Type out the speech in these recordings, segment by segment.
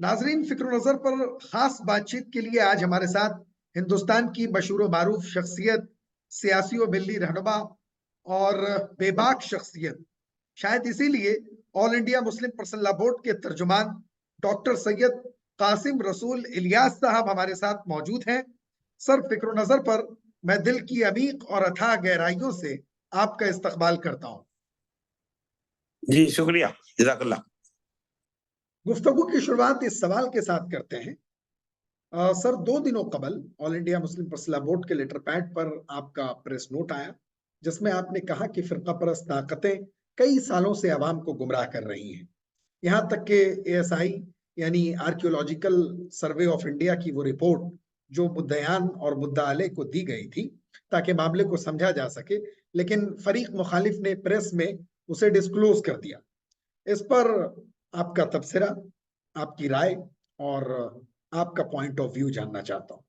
ناظرین، فکر و نظر پر خاص بات چیت کے لیے آج ہمارے ساتھ ہندوستان کی مشہور و معروف شخصیت، سیاسی و ملی رہنما اور بے باک شخصیت، شاید اسی لیے آل انڈیا مسلم پرسنل لا بورڈ کے ترجمان ڈاکٹر سید قاسم رسول الیاس صاحب ہمارے ساتھ موجود ہیں۔ سر، فکر و نظر پر میں دل کی عمیق اور اتھاہ گہرائیوں سے آپ کا استقبال کرتا ہوں۔ جی شکریہ، جزاک اللہ۔ گفتگو کی شروعات اس سوال کے ساتھ کرتے ہیں۔ سر، 2 دنوں قبل آل انڈیا مسلم پرسنل لا بورڈ کے لیٹر پیڈ پر آپ کا پریس نوٹ آیا، جس میں آپ نے کہا کہ فرقہ پرست طاقتیں کئی سالوں سے عوام کو گمراہ کر رہی ہیں، یہاں تک کہ ASI یعنی آرکیولوجیکل سروے آف انڈیا کی وہ رپورٹ جو مدعیان اور مدعا علیہ کو دی گئی تھی تاکہ معاملے کو سمجھا جا سکے، لیکن فریق مخالف نے پریس میں اسے ڈسکلوز کر دیا۔ اس پر آپ کا تبصرہ، آپ کی رائے اور آپ کا پوائنٹ آف ویو جاننا چاہتا ہوں۔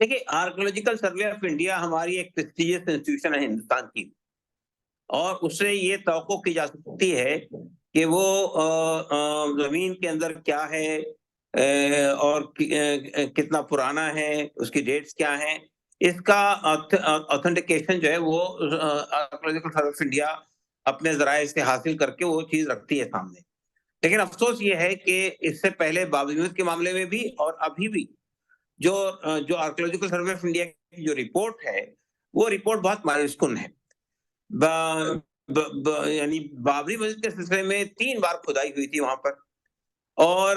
دیکھیے، آرکیولوجیکل سروے آف انڈیا ہماری ایک پریسٹیجیس انسٹیٹیوشن ہے ہندوستان کی، اور اس سے یہ توقع کی جا سکتی ہے کہ وہ زمین کے اندر کیا ہے اور کتنا پرانا ہے، اس کی ڈیٹس کیا ہیں، اس کا آتھینٹیکیشن جو ہے وہ آرکیولوجیکل سروے آف انڈیا اپنے ذرائع سے حاصل کر کے وہ چیز رکھتی ہے سامنے۔ لیکن افسوس یہ ہے کہ اس سے پہلے بابری مسجد کے معاملے میں بھی اور ابھی بھی جو آرکیولوجیکل سروے آف انڈیا کی جو رپورٹ ہے، وہ رپورٹ بہت مایوس کن ہے۔ یعنی بابری مسجد کے سلسلے میں 3 بار کھدائی ہوئی تھی وہاں پر، اور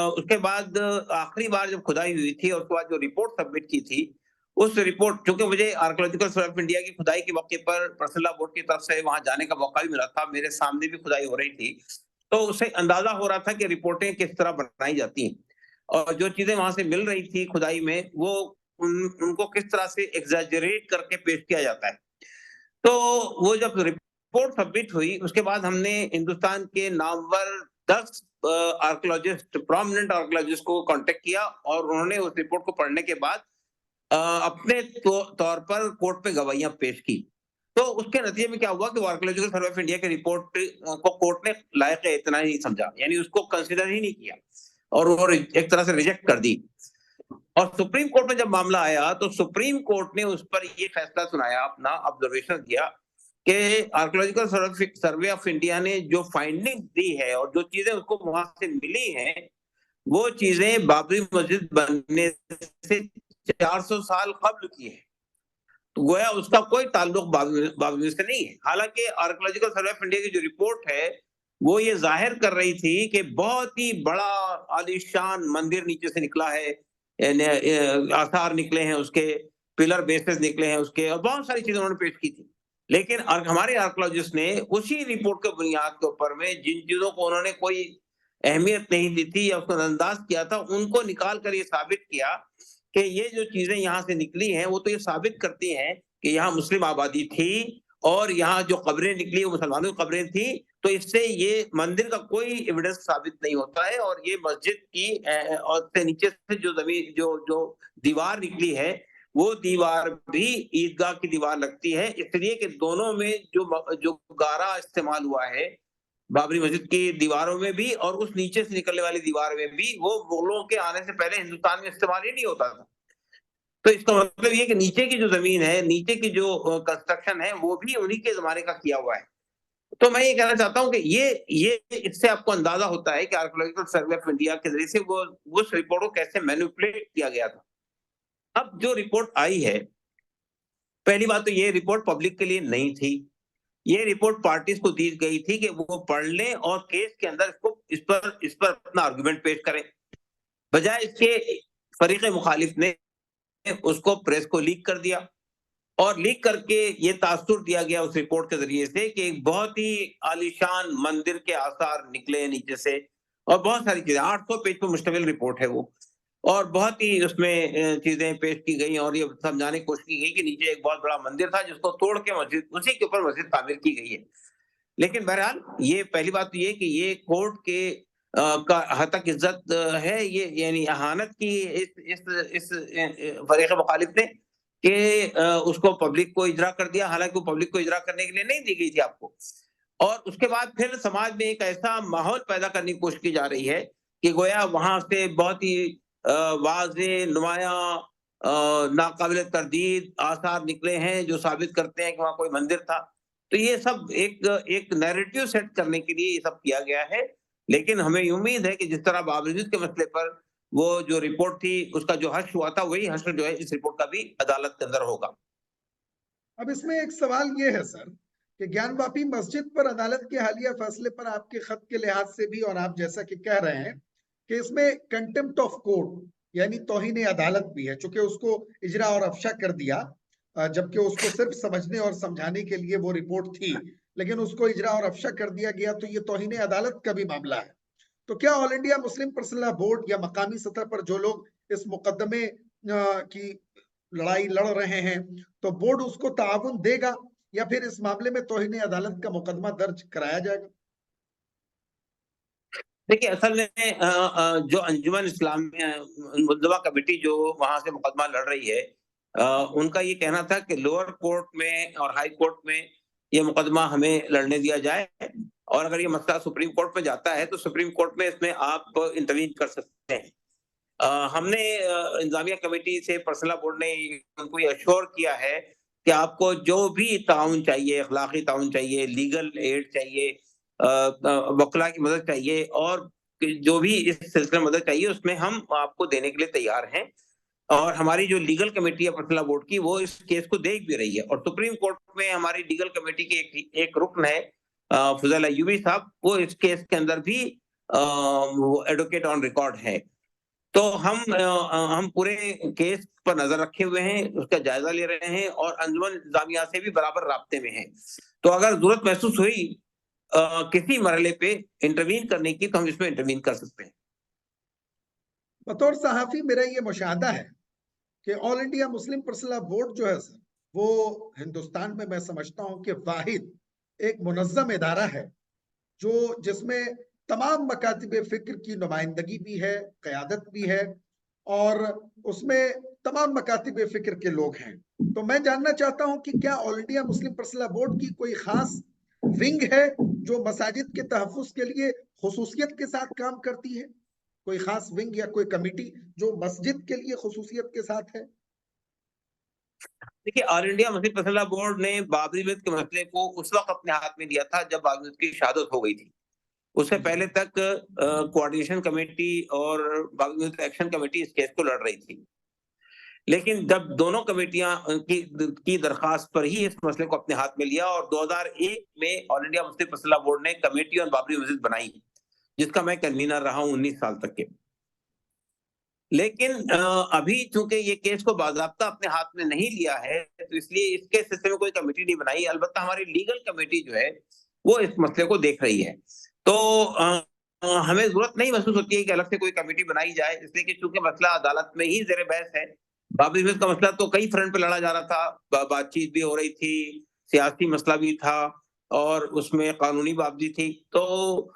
اس کے بعد آخری بار جب کھدائی ہوئی تھی اور اس کے بعد جو رپورٹ سبمٹ کی تھی، اس رپورٹ، چونکہ مجھے آرکیولوجیکل سروے آف انڈیا کی کھدائی کے موقع پر پرسنل لا بورڈ کی طرف سے وہاں جانے کا موقع بھی ملا تھا، میرے سامنے بھی کھدائی ہو رہی تھی، تو اس سے اندازہ ہو رہا تھا کہ رپورٹیں کس طرح بنائی جاتی ہیں اور جو چیزیں وہاں سے مل رہی تھی کھدائی میں، وہ ان کو کس طرح سے ایگزیجریٹ کر کے پیش کیا جاتا ہے۔ تو وہ جب رپورٹ سبمٹ ہوئی، اس کے بعد ہم نے ہندوستان کے نامور 10 آرکیولوجسٹ، پرومیننٹ آرکیولوجسٹ کو کانٹیکٹ کیا، اور انہوں نے اس رپورٹ کو پڑھنے کے بعد اپنے طور پر کورٹ پہ گواہیاں پیش کی۔ تو اس کے نتیجے میں کیا ہوا کہ وہ آرکیولوجیکل سروے آف انڈیا کے رپورٹ کو کورٹ نے لائق اتنا ہی نہیں سمجھا، یعنی اس کو کنسیڈر ہی نہیں کیا اور وہ ایک طرح سے ریجیکٹ کر دی۔ اور سپریم کورٹ میں جب معاملہ آیا تو سپریم کورٹ نے اس پر یہ فیصلہ سنایا، اپنا آبزرویشن دیا کہ آرکیولوجیکل سروے آف انڈیا نے جو فائنڈنگ دی ہے اور جو چیزیں اس کو وہاں سے ملی ہیں، وہ چیزیں بابری مسجد بننے سے 400 سال قبل کی ہے، تو گویا اس کا کوئی تعلق بابری مسجد سے نہیں ہے۔ حالانکہ آرکیولوجیکل سروے آف انڈیا کی جو رپورٹ ہے وہ یہ ظاہر کر رہی تھی کہ بہت ہی بڑا عالیشان مندر نیچے سے نکلا ہے، آثار نکلے ہیں اس کے، پلر بیسز نکلے ہیں اس کے، اور بہت ساری چیزیں انہوں نے پیش کی تھی۔ لیکن ہمارے آرکیولوجسٹ نے اسی رپورٹ کے بنیاد کے اوپر میں جن چیزوں کو انہوں نے کوئی اہمیت نہیں دی تھی یا اس کو نظر انداز کیا تھا، ان کو نکال کر یہ ثابت کیا کہ یہ جو چیزیں یہاں سے نکلی ہیں وہ تو یہ ثابت کرتی ہیں کہ یہاں مسلم آبادی تھی، اور یہاں جو قبریں نکلی وہ مسلمانوں کی قبریں تھیں، تو اس سے یہ مندر کا کوئی ایویڈنس ثابت نہیں ہوتا ہے، اور یہ مسجد کی اور سے نیچے سے جو زمین جو دیوار نکلی ہے وہ دیوار بھی عیدگاہ کی دیوار لگتی ہے، اس لیے کہ دونوں میں جو گارا استعمال ہوا ہے بابری مسجد کی دیواروں میں بھی اور اس نیچے سے نکلنے والی دیوار میں بھی، وہ مغلوں کے آنے سے پہلے ہندوستان میں استعمال ہی نہیں ہوتا تھا۔ تو اس کا مطلب یہ کہ نیچے کی جو زمین ہے، نیچے کی جو کنسٹرکشن ہے، وہ بھی انہی کے زمانے کا کیا ہوا ہے۔ تو میں یہ کہنا چاہتا ہوں کہ یہ اس سے آپ کو اندازہ ہوتا ہے کہ آرکیولوجیکل سروے آف انڈیا کے ذریعے سے وہ اس رپورٹ کو کیسے مینیپولیٹ کیا گیا تھا۔ اب جو رپورٹ آئی ہے، پہلی بات تو یہ رپورٹ پبلک کے لیے نہیں تھی، یہ رپورٹ پارٹیز کو دی گئی تھی کہ وہ پڑھ لیں اور کیس کے اندر اس پر اپنا آرگومنٹ پیش کریں، بجائے اس کے فریق مخالف نے اس کو پریس کو لیک کر دیا، اور لیک کر کے یہ تاثر دیا گیا اس رپورٹ کے ذریعے سے کہ ایک بہت ہی عالیشان مندر کے آثار نکلے نیچے سے، اور بہت ساری چیزیں، 800 پیج پر مشتمل رپورٹ ہے وہ، اور بہت ہی اس میں چیزیں پیش کی گئی اور یہ سمجھانے کی کوشش کی گئی کہ نیچے ایک بہت بڑا مندر تھا جس کو توڑ کے مسجد، اسی کے اوپر مسجد تعمیر کی گئی ہے۔ لیکن بہرحال یہ پہلی بات تو یہ کہ یہ کورٹ کے کا حد تک عزت ہے، یہ یعنی اہانت کی اس فریق مخالف نے کہ اس کو پبلک کو اجرا کر دیا، حالانکہ وہ پبلک کو اجرا کرنے کے لیے نہیں دی گئی تھی آپ کو۔ اور اس کے بعد پھر سماج میں ایک ایسا ماحول پیدا کرنے کی کوشش کی جا رہی ہے کہ گویا وہاں سے بہت ہی واضح نمایاں ناقابل تردید آثار نکلے ہیں جو ثابت کرتے ہیں کہ وہاں کوئی مندر تھا. تو یہ سب ایک نیریٹو سیٹ کرنے کے لیے یہ سب کیا گیا ہے. لیکن ہمیں امید ہے کہ جس طرح بابری مسجد کے مسئلے پر وہ جو رپورٹ تھی اس کا جو حشر ہوا تھا وہی حشر جو ہے اس رپورٹ کا بھی عدالت کے اندر ہوگا. اب اس میں ایک سوال یہ ہے سر کہ گیان واپی مسجد پر عدالت کے حالیہ فیصلے پر آپ کے خط کے لحاظ سے بھی اور آپ جیسا کہ کہہ رہے ہیں کہ اس میں کنٹمپٹ آف کورٹ یعنی توہین عدالت بھی ہے، چونکہ اس کو اجرا اور افشا کر دیا، جبکہ اس کو صرف سمجھنے اور سمجھانے کے لیے وہ رپورٹ تھی، لیکن اس کو اجرا اور افشا کر دیا گیا، تو یہ توہین عدالت کا بھی معاملہ ہے. تو کیا آل انڈیا مسلم پرسنل بورڈ یا مقامی سطح پر جو لوگ اس مقدمے کی لڑائی لڑ رہے ہیں تو بورڈ اس کو تعاون دے گا یا پھر اس معاملے میں توہین عدالت کا مقدمہ درج کرایا جائے گا؟ دیکھیے اصل میں جو انجمن اسلامیہ منظمہ کمیٹی جو وہاں سے مقدمہ لڑ رہی ہے ان کا یہ کہنا تھا کہ لوور کورٹ میں اور ہائی کورٹ میں یہ مقدمہ ہمیں لڑنے دیا جائے، اور اگر یہ مسئلہ سپریم کورٹ میں جاتا ہے تو سپریم کورٹ میں اس میں آپ انٹروین کر سکتے ہیں. ہم نے انتظامیہ کمیٹی سے پرسنل بورڈ نے ان کو یہ اشور کیا ہے کہ آپ کو جو بھی تعاون چاہیے، اخلاقی تعاون چاہیے، لیگل ایڈ چاہیے، وکلا کی مدد چاہیے، اور جو بھی اس سلسلے میں مدد چاہیے اس میں ہم آپ کو دینے کے لیے تیار ہیں. اور ہماری جو لیگل کمیٹی ہے پرسنل بورڈ کی وہ اس کیس کو دیکھ بھی رہی ہے، اور سپریم کورٹ میں ہماری لیگل کمیٹی کے ایک رکن ہے فضل ایوبی صاحب، وہ اس کیس کے اندر بھی ایڈوکیٹ آن ریکارڈ ہے. تو ہم پورے کیس پر نظر رکھے ہوئے ہیں، اس کا جائزہ لے رہے ہیں، اور انجمن انتظامیہ سے بھی برابر رابطے میں ہیں. تو اگر ضرورت محسوس ہوئی کسی مرحلے پہ انٹروین کرنے کی تو ہم اس میں انٹروین کر سکتے ہیں. بطور صحافی میرا یہ مشاہدہ ہے کہ آل انڈیا مسلم پرسنل بورڈ جو ہے سر وہ ہندوستان میں سمجھتا ہوں کہ واحد ایک منظم ادارہ ہے جو جس میں تمام مکاتب فکر کی نمائندگی بھی ہے، قیادت بھی ہے، اور اس میں تمام مکاتب فکر کے لوگ ہیں. تو میں جاننا چاہتا ہوں کہ کیا آل انڈیا مسلم پرسنل بورڈ کی کوئی خاص ونگ ہے جو مساجد کے تحفظ کے لیے خصوصیت کے ساتھ کام کرتی ہے؟ کوئی خاص ونگ یا کوئی کمیٹی جو مسجد کے لیے خصوصیت کے ساتھ ہے؟ دیکھیے آل انڈیا مسلم پرسنل بورڈ نے بابری مسجد کے مسئلے کو اس وقت اپنے ہاتھ میں لیا تھا جب بابری مسجد کی شہادت ہو گئی تھی. اس سے پہلے تک کوآرڈینیشن کمیٹی اور بابری مسجد ایکشن کمیٹی اس کیس کو لڑ رہی تھی. لیکن جب دونوں کمیٹیاں کی درخواست پر ہی اس مسئلے کو اپنے ہاتھ میں لیا، اور 2001 میں آل انڈیا مسلم پرسنل بورڈ نے کمیٹی اور بابری مسجد بنائی جس کا میں کنوینر رہا ہوں 19 سال تک کے. لیکن ابھی چونکہ یہ کیس کو باضابطہ اپنے ہاتھ میں نہیں لیا ہے تو اس لیے اس کے سلسلے میں کوئی کمیٹی نہیں بنائی. البتہ ہماری لیگل کمیٹی جو ہے وہ اس مسئلے کو دیکھ رہی ہے. تو ہمیں ضرورت نہیں محسوس ہوتی ہے کہ الگ سے کوئی کمیٹی بنائی جائے، اس لیے کہ چونکہ مسئلہ عدالت میں ہی زیر بحث ہے. بابری مسجد کا مسئلہ تو کئی فرنٹ پہ لڑا جا رہا تھا، بات چیت بھی ہو رہی تھی، سیاسی مسئلہ بھی تھا، اور اس میں قانونی بات بھی تھی. تو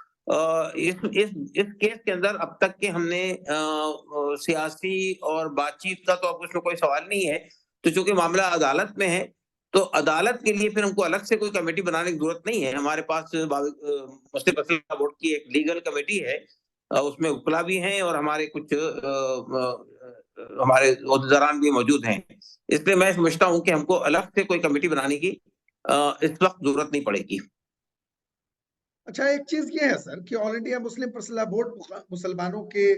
اس کیس کے اندر اب تک کہ ہم نے سیاسی اور بات چیت کا تو اب اس میں کوئی سوال نہیں ہے. تو چونکہ معاملہ عدالت میں ہے تو عدالت کے لیے پھر ہم کو الگ سے کوئی کمیٹی بنانے کی ضرورت نہیں ہے. ہمارے پاس مسلم پرسنل بورڈ کی ایک لیگل کمیٹی ہے، اس میں وکلا بھی ہیں اور ہمارے کچھ ہمارے عہدیداران بھی موجود ہیں. اس لیے میں سمجھتا ہوں کہ ہم کو الگ سے کوئی کمیٹی بنانے کی اس وقت ضرورت نہیں پڑے گی. اچھا، ایک چیز یہ ہے سر کہ آل انڈیا مسلم پرسنل بورڈ مسلمانوں کے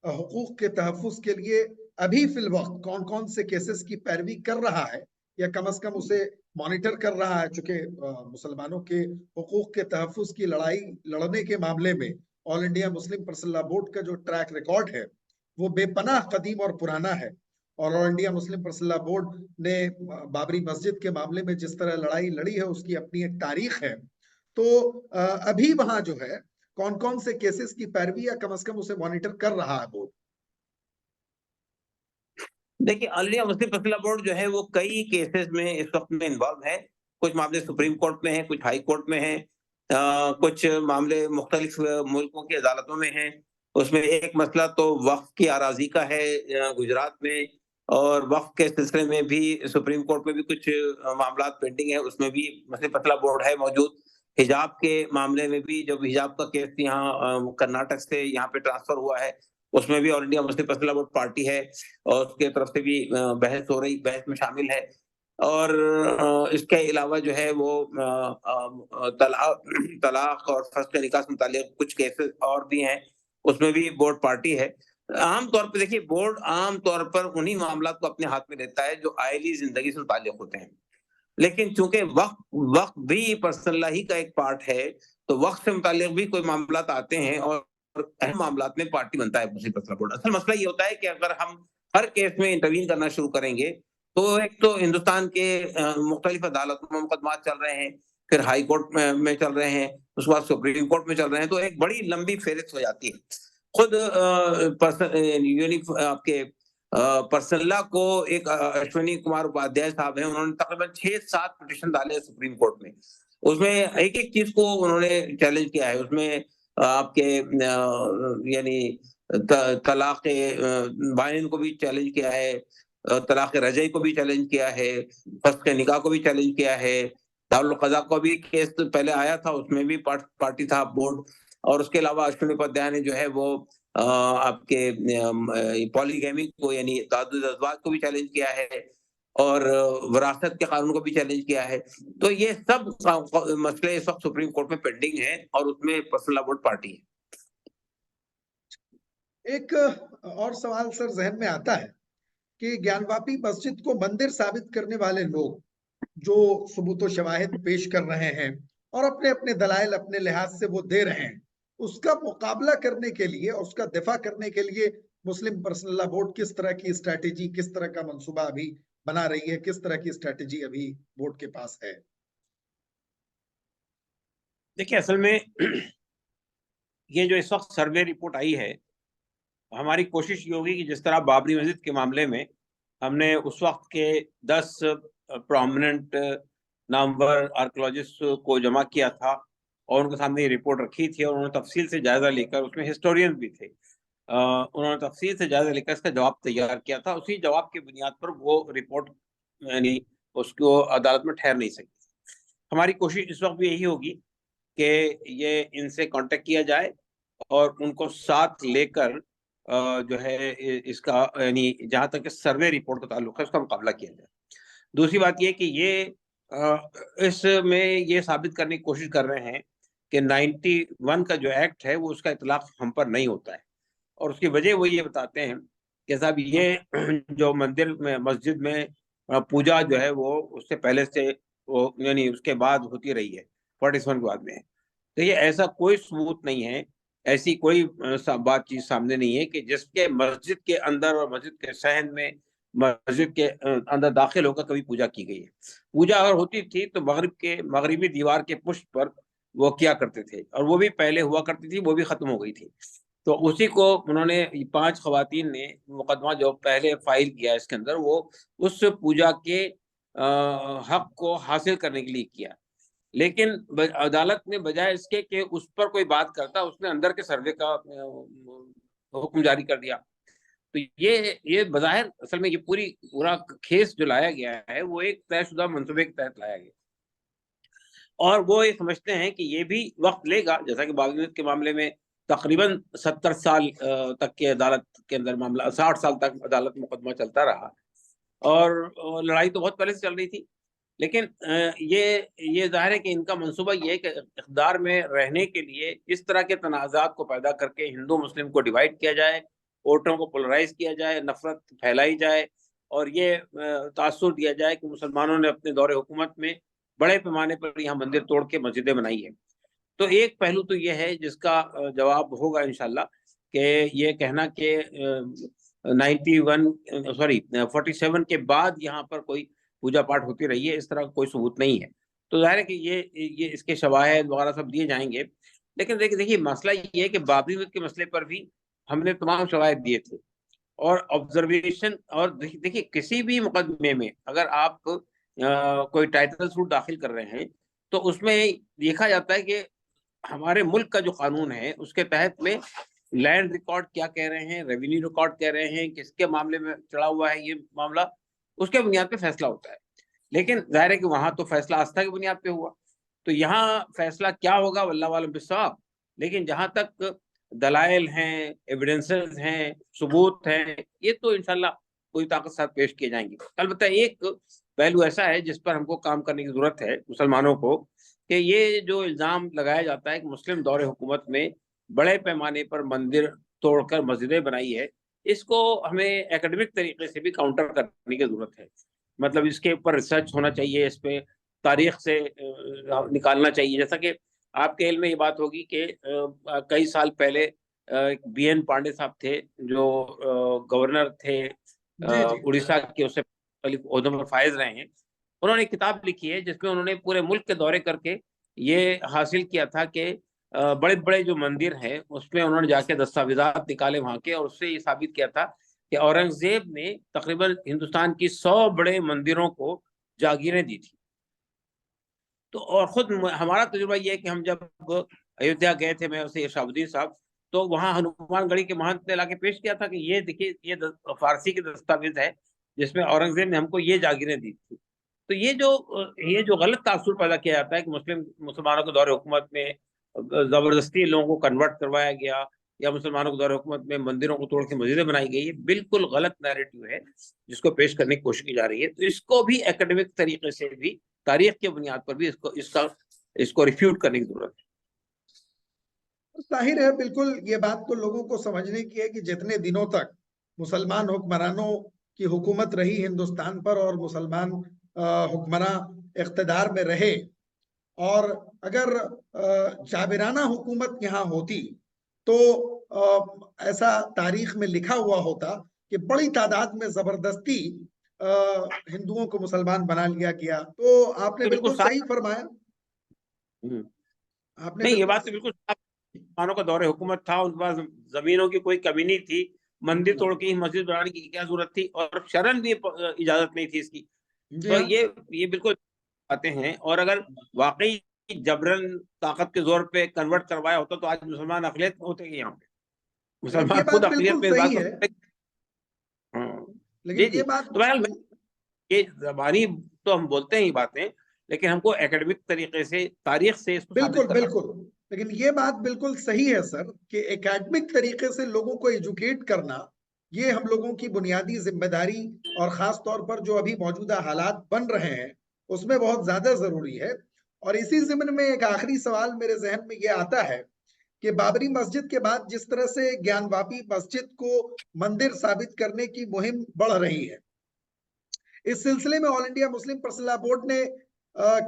حقوق کے تحفظ کے لیے ابھی فی الوقت کون کون سے کیسز کی پیروی کر رہا ہے یا کم از کم اسے مانیٹر کر رہا ہے؟ چونکہ مسلمانوں کے حقوق کے تحفظ کی لڑائی لڑنے کے معاملے میں آل انڈیا مسلم پرسنل بورڈ کا جو ٹریک ریکارڈ ہے وہ بے پناہ قدیم اور پرانا ہے. اور آل انڈیا مسلم پرسنل بورڈ نے بابری مسجد کے معاملے میں جس طرح لڑائی لڑی ہے اس کی اپنی ایک تاریخ ہے. تو ابھی وہاں جو ہے کون کون سے کیسز کی پیروی یا کم از کم اسے مانیٹر کر رہا ہے بورڈ؟ دیکھیے آل انڈیا مسلم پرسنل بورڈ جو ہے وہ کئی کیسز میں اس وقت میں انوالو ہے. کچھ معاملے سپریم کورٹ میں ہیں، کچھ ہائی کورٹ میں ہیں، کچھ معاملے مختلف ملکوں کی عدالتوں میں ہیں. اس میں ایک مسئلہ تو وقف کی اراضی کا ہے گجرات میں، اور وقف کے سلسلے میں بھی سپریم کورٹ میں بھی کچھ معاملات پینڈنگ ہیں، اس میں بھی مسلم پرسنل بورڈ ہے موجود. حجاب کے معاملے میں بھی جب حجاب کا کیس یہاں کرناٹک سے یہاں پہ ٹرانسفر ہوا ہے، اس میں بھی آل انڈیا مسلم پرسنل لا بورڈ پارٹی ہے اور اس کے طرف سے بھی بحث ہو رہی، بحث میں شامل ہے. اور اس کے علاوہ جو ہے وہ طلاق اور فسخ نکاح سے متعلق کچھ کیسز اور بھی ہیں، اس میں بھی بورڈ پارٹی ہے. عام طور پہ دیکھیے بورڈ عام طور پر انہی معاملات کو اپنے ہاتھ میں لیتا ہے جو آئلی زندگی سے متعلق ہوتے ہیں، لیکن چونکہ وقت بھی پرسنل لا ہی کا ایک پارٹ ہے، تو وقت سے متعلق بھی کوئی معاملات آتے ہیں اور اہم معاملات میں پارٹی بنتا ہے مسلم پرسنل لا بورڈ. اصل مسئلہ یہ ہوتا ہے کہ اگر ہم ہر کیس میں انٹروین کرنا شروع کریں گے تو ایک تو ہندوستان کے مختلف عدالتوں میں مقدمات چل رہے ہیں، پھر ہائی کورٹ میں چل رہے ہیں، اس کے بعد سپریم کورٹ میں چل رہے ہیں، تو ایک بڑی لمبی فہرست ہو جاتی ہے. خود آپ کے پرسنل لا کو ایک اشونی کمار اپادھیائے صاحب ہیں، انہوں نے تقریباً 6-7 پٹیشن ڈالے ہیں سپریم کورٹ میں. اس میں ایک ایک چیز کو انہوں نے چیلنج کیا ہے. اس میں آپ کے یعنی طلاق بائن کو بھی چیلنج کیا ہے، طلاق رجعی کو بھی چیلنج کیا ہے، فسخ نکاح کو بھی چیلنج کیا ہے، دارالقضاء کو بھی کیس پہلے آیا تھا، اس میں بھی پارٹی تھا بورڈ. اور اس کے علاوہ اشونی اپادھیائے نے جو ہے وہ آپ کے پالیگیمی کو یعنی تعدد ازواج کو بھی چیلنج کیا ہے اور وراثت کے قانون کو بھی چیلنج کیا ہے. تو یہ سب مسئلے اس وقت سپریم کورٹ میں پینڈنگ ہیں اور اس میں پرسنل لا بورڈ پارٹی ہے. ایک اور سوال سر ذہن میں آتا ہے کہ گیان واپی مسجد کو مندر ثابت کرنے والے لوگ جو ثبوت و شواہد پیش کر رہے ہیں اور اپنے اپنے دلائل اپنے لحاظ سے وہ دے رہے ہیں، اس کا مقابلہ کرنے کے لیے اور اس کا دفاع کرنے کے لیے مسلم پرسنل لا بورڈ کس طرح کی اسٹریٹجی، کس طرح کا منصوبہ ابھی بنا رہی ہے، کس طرح کی اسٹریٹجی ابھی بورڈ کے پاس ہے؟ دیکھیے اصل میں یہ جو اس وقت سروے رپورٹ آئی ہے، ہماری کوشش یہ ہوگی کہ جس طرح بابری مسجد کے معاملے میں ہم نے اس وقت کے 10 پرومیننٹ نامور آرکیولوجسٹ کو جمع کیا تھا اور ان کے سامنے یہ رپورٹ رکھی تھی اور انہوں نے تفصیل سے جائزہ لے کر، اس میں ہسٹورین بھی تھے، انہوں نے تفصیل سے جائزہ لے کر اس کا جواب تیار کیا تھا. اسی جواب کی بنیاد پر وہ رپورٹ یعنی اس کو عدالت میں ٹھہر نہیں سکتی. ہماری کوشش اس وقت بھی یہی ہوگی کہ یہ ان سے کانٹیکٹ کیا جائے اور ان کو ساتھ لے کر جو ہے اس کا یعنی جہاں تک سروے رپورٹ کا تعلق ہے اس کا مقابلہ کیا جائے. دوسری بات یہ کہ یہ اس میں یہ ثابت کرنے کی کوشش کر رہے ہیں کہ 91 کا جو ایکٹ ہے وہ اس کا اطلاق ہم پر نہیں ہوتا ہے، اور اس کی وجہ وہ یہ بتاتے ہیں کہ صاحب یہ جو مندر میں مسجد میں پوجا جو ہے وہ اس سے پہلے سے وہ یعنی اس کے بعد ہوتی رہی ہے 47 کے بعد میں. تو یہ ایسا کوئی ثبوت نہیں ہے، ایسی کوئی بات چیز سامنے نہیں ہے کہ جس کے مسجد کے اندر اور مسجد کے صحن میں مسجد کے اندر داخل ہو کر کبھی پوجا کی گئی ہے. پوجا اگر ہوتی تھی تو مغربی دیوار کے پشت پر وہ کیا کرتے تھے، اور وہ بھی پہلے ہوا کرتی تھی، وہ بھی ختم ہو گئی تھی. تو اسی کو انہوں نے 5 خواتین نے مقدمہ جو پہلے فائل کیا اس کے اندر، وہ اس پوجا کے حق کو حاصل کرنے کے لیے کیا. لیکن عدالت نے بجائے اس کے کہ اس پر کوئی بات کرتا، اس نے اندر کے سروے کا حکم جاری کر دیا. تو یہ بظاہر اصل میں یہ پورا کیس جو لایا گیا ہے وہ ایک طے شدہ منصوبے کے تحت لایا گیا، اور وہ یہ سمجھتے ہیں کہ یہ بھی وقت لے گا. جیسا کہ بابری مسجد کے معاملے میں تقریباً 70 سال تک کے عدالت کے اندر معاملہ، 60 سال تک عدالت مقدمہ چلتا رہا، اور لڑائی تو بہت پہلے سے چل رہی تھی. لیکن یہ ظاہر ہے کہ ان کا منصوبہ یہ ہے کہ اقتدار میں رہنے کے لیے اس طرح کے تنازعات کو پیدا کر کے ہندو مسلم کو ڈیوائیڈ کیا جائے، ووٹوں کو پولرائز کیا جائے، نفرت پھیلائی جائے، اور یہ تاثر دیا جائے کہ مسلمانوں نے اپنے دور حکومت میں بڑے پیمانے پر یہاں مندر توڑ کے مسجدیں بنائی ہیں. تو ایک پہلو تو یہ ہے جس کا جواب ہوگا انشاءاللہ، کہ یہ کہنا کہ 47 کے بعد یہاں پر کوئی پوجا پاٹ ہوتی رہی ہے، اس طرح کوئی ثبوت نہیں ہے. تو ظاہر ہے کہ یہ اس کے شواہد وغیرہ سب دیے جائیں گے. لیکن دیکھیے مسئلہ یہ ہے کہ بابری مسجد کے مسئلے پر بھی ہم نے تمام شواہد دیے تھے، اور آبزرویشن، اور دیکھیے کسی بھی مقدمے میں اگر آپ کوئی ٹائٹل سوٹ داخل کر رہے ہیں تو اس میں دیکھا جاتا ہے کہ ہمارے ملک کا جو قانون ہے اس کے تحت میں لینڈ ریکارڈ کیا کہہ رہے ہیں، ریونیو ریکارڈ کہہ رہے ہیں، کس کے معاملے میں چڑھا ہوا ہے یہ معاملہ، اس کے بنیاد پہ فیصلہ ہوتا ہے. لیکن ظاہر ہے کہ وہاں تو فیصلہ آستھا کی بنیاد پہ ہوا. تو یہاں فیصلہ کیا ہوگا واللہ عالم بالصواب، لیکن جہاں تک دلائل ہیں، ایویڈنسز ہیں، ثبوت ہیں، یہ تو انشاءاللہ کوئی طاقت ساتھ پیش کیے جائیں گے۔ البتہ ایک پہلو ایسا ہے جس پر ہم کو کام کرنے کی ضرورت ہے مسلمانوں کو، کہ یہ جو الزام لگایا جاتا ہے کہ مسلم دور حکومت میں بڑے پیمانے پر مندر توڑ کر مسجدیں بنائی ہے، اس کو ہمیں ایکیڈمک طریقے سے بھی کاؤنٹر کرنے کی ضرورت ہے۔ مطلب اس کے اوپر ریسرچ ہونا چاہیے، اس پہ تاریخ سے نکالنا چاہیے۔ جیسا کہ آپ کے علم میں یہ بات ہوگی کہ کئی سال پہلے بی این پانڈے صاحب تھے جو گورنر تھے اڑیسہ کے، اس سے عہدوں پر فائز رہے ہیں، انہوں نے ایک کتاب لکھی ہے جس میں انہوں نے پورے ملک کے دورے کر کے یہ حاصل کیا تھا کہ بڑے بڑے جو مندر ہیں اس میں انہوں نے جا کے دستاویزات نکالے وہاں کے، اور اس سے یہ ثابت کیا تھا کہ اورنگزیب نے تقریباً ہندوستان کی 100 بڑے مندروں کو جاگیریں دی تھی۔ تو اور خود ہمارا تجربہ یہ ہے کہ ہم جب ایودھیا گئے تھے، میں اسے شہاب الدین صاحب، تو وہاں ہنومان گڑھی کے مہنت نے لا کے پیش کیا تھا کہ یہ دیکھیے، یہ فارسی کی دستاویز ہے جس میں اورنگزیب نے ہم کو یہ جاگیریں دی تھی۔ تو یہ جو غلط تاثر پیدا کیا جاتا ہے کہ مسلمانوں کے دور حکومت میں زبردستی لوگوں کو کنورٹ کروایا گیا، یا مسلمانوں کے دور حکومت میں مندروں کو توڑ کے مسجدیں بنائی گئی، یہ بالکل غلط نیریٹو ہے جس کو پیش کرنے کی کوشش کی جا رہی ہے۔ تو اس کو بھی ایکیڈمک طریقے سے بھی، تاریخ کے بنیاد پر بھی اس کو ریفیوٹ کرنے کی ضرورت ہے۔ ظاہر ہے، بالکل یہ بات تو لوگوں کو سمجھنے کی ہے کہ جتنے دنوں تک مسلمان حکمرانوں کی حکومت رہی ہندوستان پر اور مسلمان حکمراں اقتدار میں رہے، اور اگر جابرانہ حکومت یہاں ہوتی تو ایسا تاریخ میں لکھا ہوا ہوتا کہ بڑی تعداد میں زبردستی ہندوؤں کو مسلمان بنا لیا گیا۔ تو آپ نے بالکل صحیح فرمایا، آپ نے نہیں، یہ بات تو بالکل مسلمانوں کا دور حکومت تھا، ان کے پاس زمینوں کی کوئی کمی نہیں تھی، مندر توڑ کے مسجد بنانے کی کیا ضرورت تھی، اور شرن بھی اجازت نہیں تھی اس کی۔ تو یہ بالکل آتے ہیں، اور اگر واقعی جبرن طاقت کے زور پہ کنورٹ کروایا ہوتا تو آج مسلمان اقلیت ہوتے ہیں یہاں پہ، مسلمان خود اقلیت میں اس بات کو۔ لیکن یہ بات تو بہرحال یہ زبانی تو ہم بولتے ہیں یہ باتیں، لیکن ہم کو ایکیڈمک طریقے سے، تاریخ سے اس کو ثابت کرنا۔ بالکل، لیکن یہ بات بالکل صحیح ہے سر کہ ایکیڈمک طریقے سے لوگوں کو ایجوکیٹ کرنا یہ ہم لوگوں کی بنیادی ذمہ داری، اور خاص طور پر جو ابھی موجودہ حالات بن رہے ہیں اس میں بہت زیادہ ضروری ہے۔ اور اسی ضمن میں ایک آخری سوال میرے ذہن میں یہ آتا ہے کہ بابری مسجد کے بعد جس طرح سے گیان واپی مسجد کو مندر ثابت کرنے کی مہم بڑھ رہی ہے، اس سلسلے میں آل انڈیا مسلم پرسنل لا بورڈ نے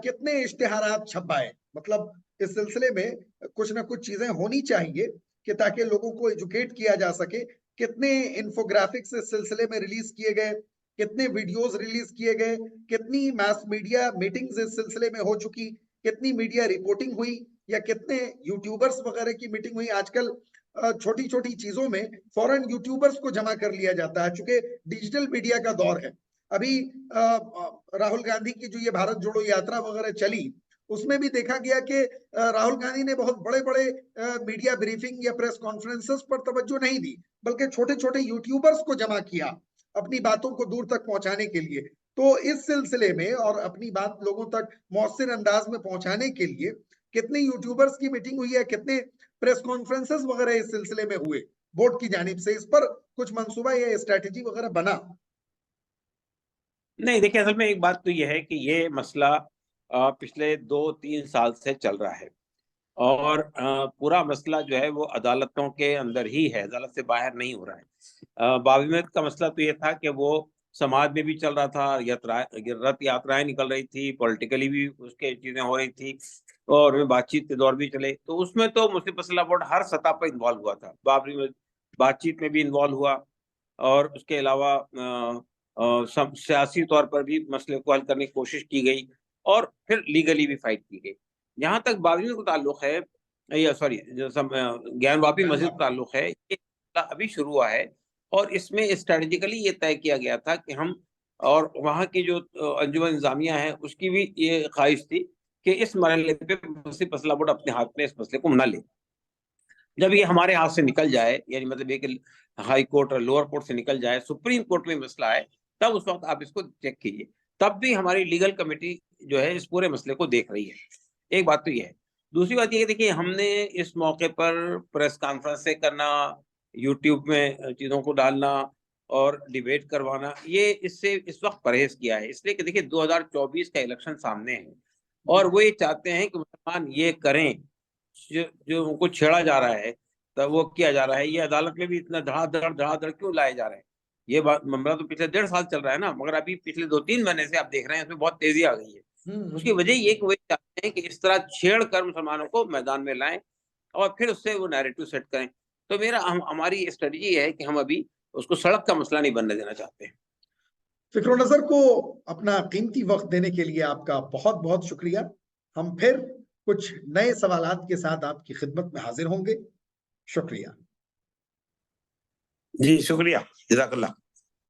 کتنے اشتہارات چھپائے؟ مطلب اس سلسلے میں کچھ نہ کچھ چیزیں ہونی چاہیے کہ تاکہ لوگوں کو ایجوکیٹ کیا جا سکے۔ کتنے انفوگرافکس اس سلسلے میں ریلیز کیے گئے، کتنے ویڈیوز ریلیز کیے گئے، کتنی ماس میڈیا میٹنگز اس سلسلے میں ہو چکی، کتنی میڈیا رپورٹنگ ہوئی، یا کتنے یوٹیوبرز وغیرہ کی میٹنگ ہوئی؟ آج کل چھوٹی چھوٹی چیزوں میں فوراً یوٹیوبرز کو جمع کر لیا جاتا ہے، چونکہ ڈیجیٹل میڈیا کا دور ہے۔ ابھی راہل گاندھی کی جو یہ بھارت جوڑو یاترا وغیرہ چلی، اس میں بھی دیکھا گیا کہ راہل گاندھی نے بہت بڑے بڑے میڈیا بریفنگ یا پریس کانفرنسز پر توجہ نہیں دی، بلکہ چھوٹے چھوٹے یوٹیوبرز کو جمع کیا اپنی باتوں کو دور تک پہنچانے کے لیے۔ تو اس سلسلے میں اور اپنی بات لوگوں تک مؤثر انداز میں پہنچانے کے لیے کتنے یوٹیوبرز کی میٹنگ ہوئی ہے، کتنے پریس کانفرنسز وغیرہ اس سلسلے میں ہوئے بورڈ کی جانب سے؟ اس پر کچھ منصوبہ یا اسٹریٹجی وغیرہ بنا؟ نہیں، دیکھیں، اصل میں ایک بات تو یہ ہے کہ یہ مسئلہ پچھلے 2-3 سال سے چل رہا ہے، اور پورا مسئلہ جو ہے وہ عدالتوں کے اندر ہی ہے، عدالت سے باہر نہیں ہو رہا ہے۔ بابری مسجد کا مسئلہ تو یہ تھا کہ وہ سماج میں بھی چل رہا تھا، رتھ یاترائیں نکل رہی تھی، پولیٹیکلی بھی اس کے چیزیں ہو رہی تھی، اور بات چیت کے دور بھی چلے، تو اس میں تو مسلم پرسنل لا بورڈ ہر سطح پر انوالو ہوا تھا۔ بابری مسجد بات چیت میں بھی انوالو ہوا، اور اس کے علاوہ سیاسی طور پر بھی مسئلے کو حل کرنے کی کوشش کی گئی، اور پھر لیگلی بھی فائٹ کی گئی۔ جہاں تک بابری مسجد کا تعلق ہے، گیان واپی مسجد کا تعلق ہے، یہ ابھی شروع ہوا ہے، اور اس میں اسٹریٹجیکلی یہ طے کیا گیا تھا کہ ہم، اور وہاں کی جو انجمن انتظامیہ ہے اس کی بھی یہ خواہش تھی کہ اس مرحلے پہ مسلم پرسنل لا بورڈ اپنے ہاتھ میں اس مسئلے کو نہ لے۔ جب یہ ہمارے ہاتھ سے نکل جائے، یعنی مطلب یہ کہ ہائی کورٹ اور لوور کورٹ سے نکل جائے، سپریم کورٹ میں مسئلہ ہے، تب اس وقت آپ اس کو چیک کیجیے۔ تب بھی ہماری لیگل کمیٹی جو ہے اس پورے مسئلے کو دیکھ رہی ہے۔ ایک بات تو یہ ہے. دوسری بات یہ کہ دیکھیے ہم نے اس موقع پر پریس کانفرنسیں کرنا, یوٹیوب میں چیزوں کو ڈالنا اور ڈیبیٹ کروانا, یہ اس سے اس وقت پرہیز کیا ہے, اس لیے کہ دیکھیے 2024 کا الیکشن سامنے ہے اور وہ یہ چاہتے ہیں کہ مسلمان یہ کریں جو ان کو چھیڑا جا رہا ہے, تو وہ کیا جا رہا ہے. یہ عدالت میں بھی اتنا دھڑا دھڑ کیوں لائے جا رہے ہیں؟ یہ بات معاملہ تو پچھلے 1.5 سال چل رہا ہے نا, مگر ابھی پچھلے 2-3 مہینے سے آپ دیکھ رہے ہیں اس میں بہت تیزی آ گئی ہے. اس کی وجہ یہ کہ وہ چاہتے ہیں کہ اس طرح چھیڑ کر مسلمانوں کو میدان میں لائیں اور پھر اس سے وہ نیریٹو سیٹ کریں. تو ہماری اسٹریٹجی ہے کہ ہم ابھی اس کو سڑک کا مسئلہ نہیں بننے دینا چاہتے ہیں. فکر نظر کو اپنا قیمتی وقت دینے کے لیے آپ کا بہت بہت شکریہ. ہم پھر کچھ نئے سوالات کے ساتھ آپ کی خدمت میں حاضر ہوں گے. شکریہ. جی شکریہ, جزاک اللہ.